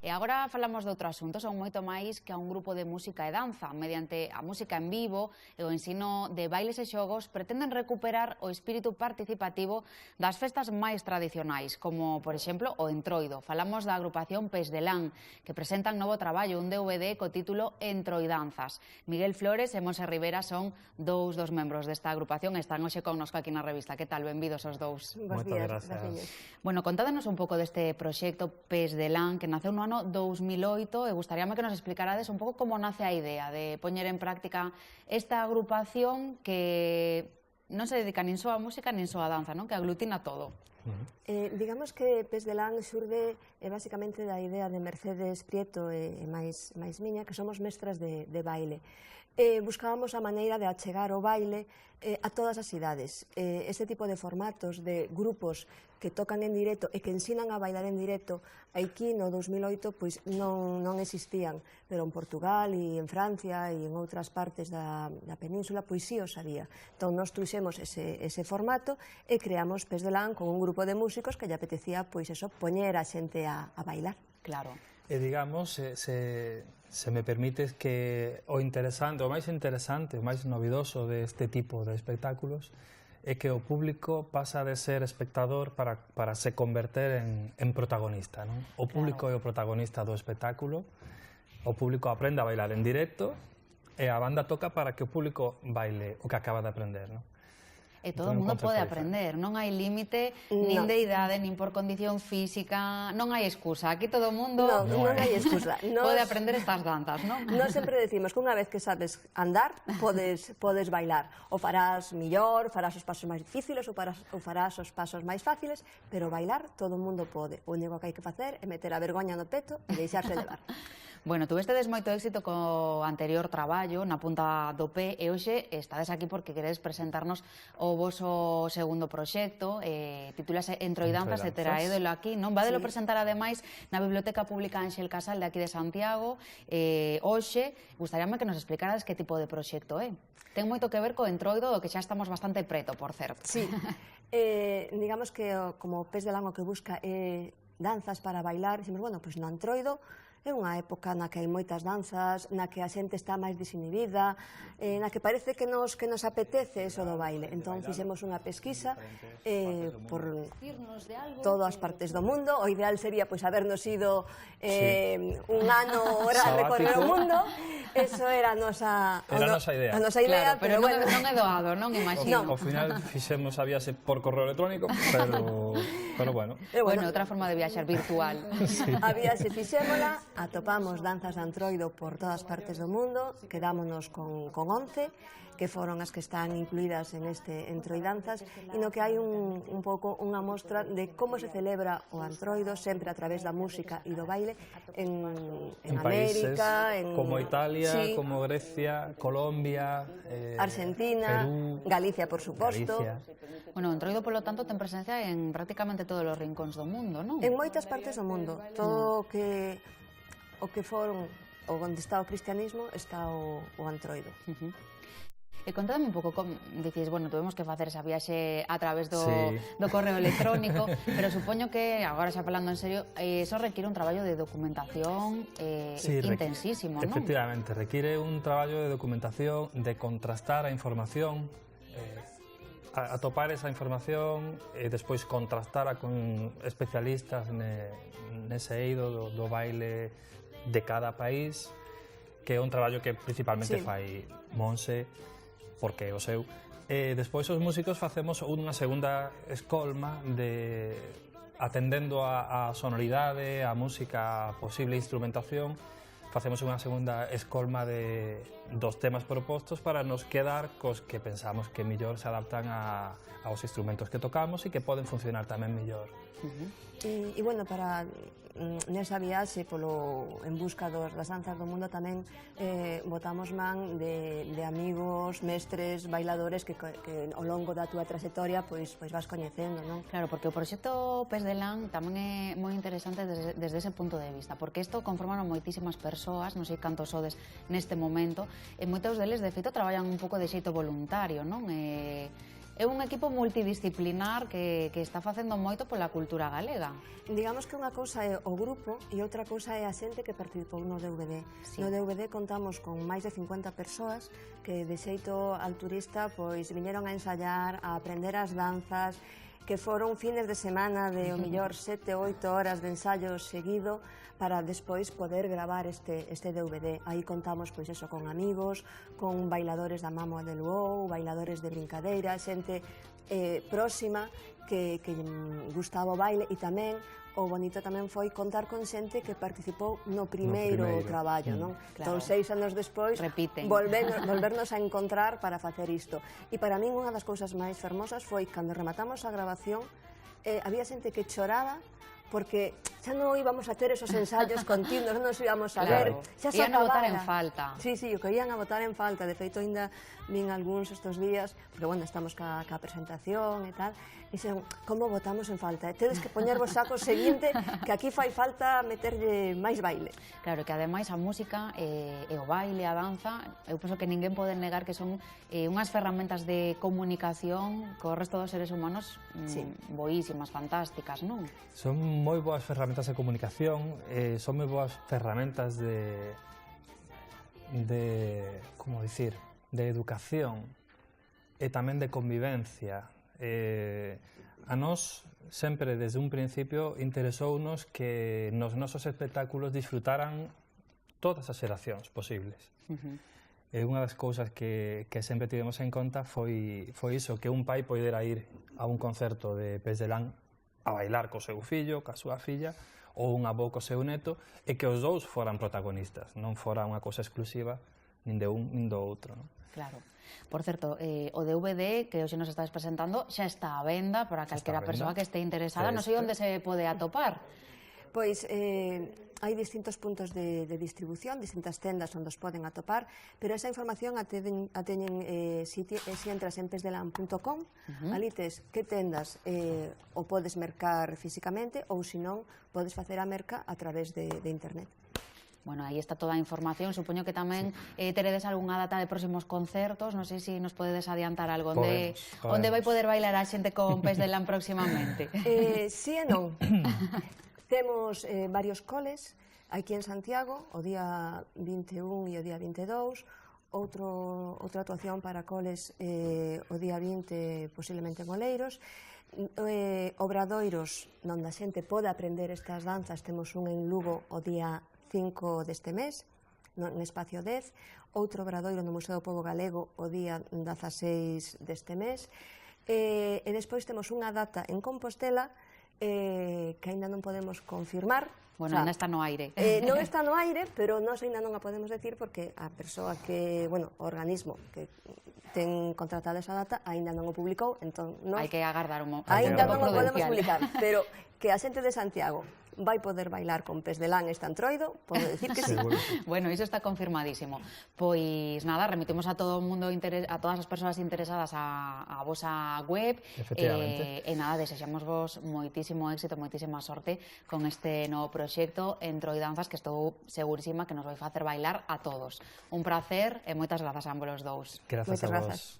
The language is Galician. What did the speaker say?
E agora falamos de outro asunto, son moito máis que a un grupo de música e danza. Mediante a música en vivo e o ensino de bailes e xogos pretenden recuperar o espírito participativo das festas máis tradicionais, como, por exemplo, o Entroido. Falamos da agrupación Pes de Lan, que presentan novo traballo, un DVD co título Entroidanzas. Miguel Flores e Monse Rivera son dous dos membros desta agrupación e están hoxe connosco aquí na revista. Que tal? Benvidos os dous. Bos días, gracias. Bueno, contádenos un pouco deste proxecto Pes de Lan, que naceu no ano 2008, e gustaríame que nos explicarades un pouco como nace a idea de poñer en práctica esta agrupación que non se dedica nin só á música nin só á danza, non? Que aglutina todo. Digamos que Pes de Lan xurde basicamente da idea de Mercedes Prieto e máis miña, que somos mestras de baile. Buscábamos a maneira de achegar o baile a todas as idades. Este tipo de formatos de grupos que tocan en directo e que ensinan a bailar en directo, aquí no 2008 pois non existían, pero en Portugal e en Francia e en outras partes da península pois sí os había. Entón nos trouxemos ese formato e creamos Pes de Lan con un grupo de músicos que lle apetecía pois eso, poñer a xente a bailar. Claro. E digamos, se me permites, que o máis interesante, o máis novidoso deste tipo de espectáculos é que o público pasa de ser espectador para se converter en protagonista, non? O público é o protagonista do espectáculo, o público aprende a bailar en directo e a banda toca para que o público baile o que acaba de aprender, non? E todo o mundo pode aprender, non hai límite nin de idade, nin por condición física, non hai excusa. Aquí todo o mundo non hai excusa. Pode aprender estas danzas, non? Nós sempre decimos que unha vez que sabes andar, podes bailar. O farás millor, farás os pasos máis difíciles ou farás os pasos máis fáciles, pero bailar todo o mundo pode. O único que hai que facer é meter a vergoña no peto e deixarse levar. Bueno, tuvestedes moito éxito co anterior traballo na punta do pé e hoxe estades aquí porque queredes presentarnos o voso segundo proxecto, titúlase Entroidanzas e traédelo aquí, non? Vadelo presentar ademais na Biblioteca Pública Ángel Casal de aquí de Santiago. Hoxe, gustaríame que nos explicaras que tipo de proxecto é. Ten moito que ver co Entroido, do que xa estamos bastante preto, por certo. Sí, digamos que como Pes de Lan o que busca é danzas para bailar, dicimos, bueno, pois no Entroido é unha época na que hai moitas danzas, na que a xente está máis desinhibida, na que parece que nos apetece eso do baile. Entón, fixemos unha pesquisa por todas as partes do mundo. O ideal sería pois habernos ido un ano a recorrer o mundo. Eso era a nosa idea, pero bueno, non é doado, non imagino. Ao final fixemos a viaxe por correo electrónico, pero bueno. Bueno, outra forma de viaxar virtual. A viaxe fixémola, atopamos danzas de Entroido por todas partes do mundo, quedámonos con 11, que foron as que están incluídas en este Entroidanzas, e no que hai un pouco unha mostra de como se celebra o Entroido, sempre a través da música e do baile, en América, como Italia, como Grecia, Colombia, Argentina, Perú, Galicia, por suposto. Bueno, o Entroido, polo tanto, ten presencia en prácticamente todos os rincóns do mundo, non? En moitas partes do mundo. Todo o que foron, onde está o cristianismo, está o Entroido. E contadme un pouco, dicís, bueno, tuvemos que facer esa viaxe a través do correo electrónico, pero supoño que, agora xa falando en serio, eso requiere un traballo de documentación intensísimo, non? Efectivamente, requiere un traballo de documentación, de contrastar a información, atopar esa información e despois contrastala con especialistas nese eido do baile de cada país, que é un traballo que principalmente fai Monse, porque é o seu. Despois os músicos facemos unha segunda escolma atendendo a sonoridade, a música, a posible instrumentación. Facemos unha segunda escolma dos temas propostos para nos quedar cos que pensamos que mellor se adaptan aos instrumentos que tocamos e que poden funcionar tamén mellor. E, bueno, para nesa viaxe en busca das danzas do mundo tamén botamos man de amigos, mestres, bailadores que ao longo da túa trayectoria pois vas coñecendo, non? Claro, porque o proxecto Pes de Lan tamén é moi interesante desde ese punto de vista, porque isto conformaron moitísimas persoas, non sei cantos sodes neste momento, e moitos deles, de feito, traballan un pouco de xeito voluntario, non? É un equipo multidisciplinar que está facendo moito pola cultura galega. Digamos que unha cousa é o grupo e outra cousa é a xente que participou no DVD. Sí. No DVD contamos con máis de 50 persoas que de xeito alturista pois viñeron a ensayar, a aprender as danzas, que foron fines de semana de o mellor 7 ou 8 horas de ensayo seguido para despois poder gravar este DVD. Aí contamos pois eso con amigos, con bailadores da Mamo de Luou, bailadores de brincadeira, xente próxima que gustaba o baile e tamén o bonito tamén foi contar con xente que participou no primeiro traballo, non? Claro. Entón, 6 anos despois, Repiten. volvernos a encontrar para facer isto. E para min, unha das cousas máis fermosas foi cando rematamos a grabación, había xente que choraba porque xa non íbamos a ter esos ensayos continuos, non nos íbamos a ver, xa se Ian a botar en acabara. falta. Sí, o que ian a botar en falta. De feito, ainda vin algúns estos días, porque, bueno, estamos ca presentación e tal, e dixen, como botamos en falta? Tedes que poñervos saco seguinte, que aquí fai falta meterlle máis baile. Claro, que ademais a música e o baile, a danza, eu penso que ninguén pode negar que son unhas ferramentas de comunicación co resto dos seres humanos boísimas, fantásticas, non? Son moi boas ferramentas de comunicación, son moi boas ferramentas de como dicir, de educación e tamén de convivencia. A nós sempre desde un principio interesounos que nos nosos espectáculos disfrutaran todas as xeracións posibles. E unha das cousas que sempre tivemos en conta foi iso, que un pai poidera ir a un concerto de Pes de Lan a bailar co seu fillo, ca súa filla, ou un avó co seu neto, e que os dous foran protagonistas, non fora unha cousa exclusiva nin de un nin do outro. Claro. Por certo, o DVD que hoxe nos estás presentando xa está a venda para calquera persoa que este interesada. Non sei onde se pode atopar. Pois hai distintos puntos de distribución, distintas tendas onde os poden atopar, pero esa información a teñen se entras en pesdelan.com, ali tes que tendas o podes mercar físicamente ou senón podes facer a merca a través de internet. Bueno, aí está toda a información. Supoño que tamén teredes algunha data de próximos concertos. Non sei se nos podedes adiantar algo onde vai poder bailar a xente con Pes de Lan próximamente. Si e non. Temos varios coles aquí en Santiago, o día 21 e o día 22, outra actuación para coles o día 20, posiblemente en Oleiros, obradoiros onde a xente pode aprender estas danzas, temos un en Lugo o día 5 deste mes, no Espacio 10, outro obradoiro no Museo do Pobo Galego o día 16 deste mes, e despois temos unha data en Compostela que aínda non podemos confirmar. Bueno, aínda está no aire. Non está no aire, pero nós aínda non a podemos decir porque a persoa que, bueno, o organismo que ten contratada esa data aínda non o publicou, entón hai que agardar un aínda non o podemos publicar, pero que a xente de Santiago vai poder bailar con Pes de Lan este antroido, podo decir que sí. Bueno, iso está confirmadísimo. Pois nada, remitimos a todo o mundo, a todas as persoas interesadas a vosa web. Efectivamente. E nada, desexamos vos moitísimo éxito, moitísima sorte con este novo proxecto Entroidanzas, que estou segurísima que nos vai facer bailar a todos. Un placer e moitas grazas a ambos os dous. Grazas a vos.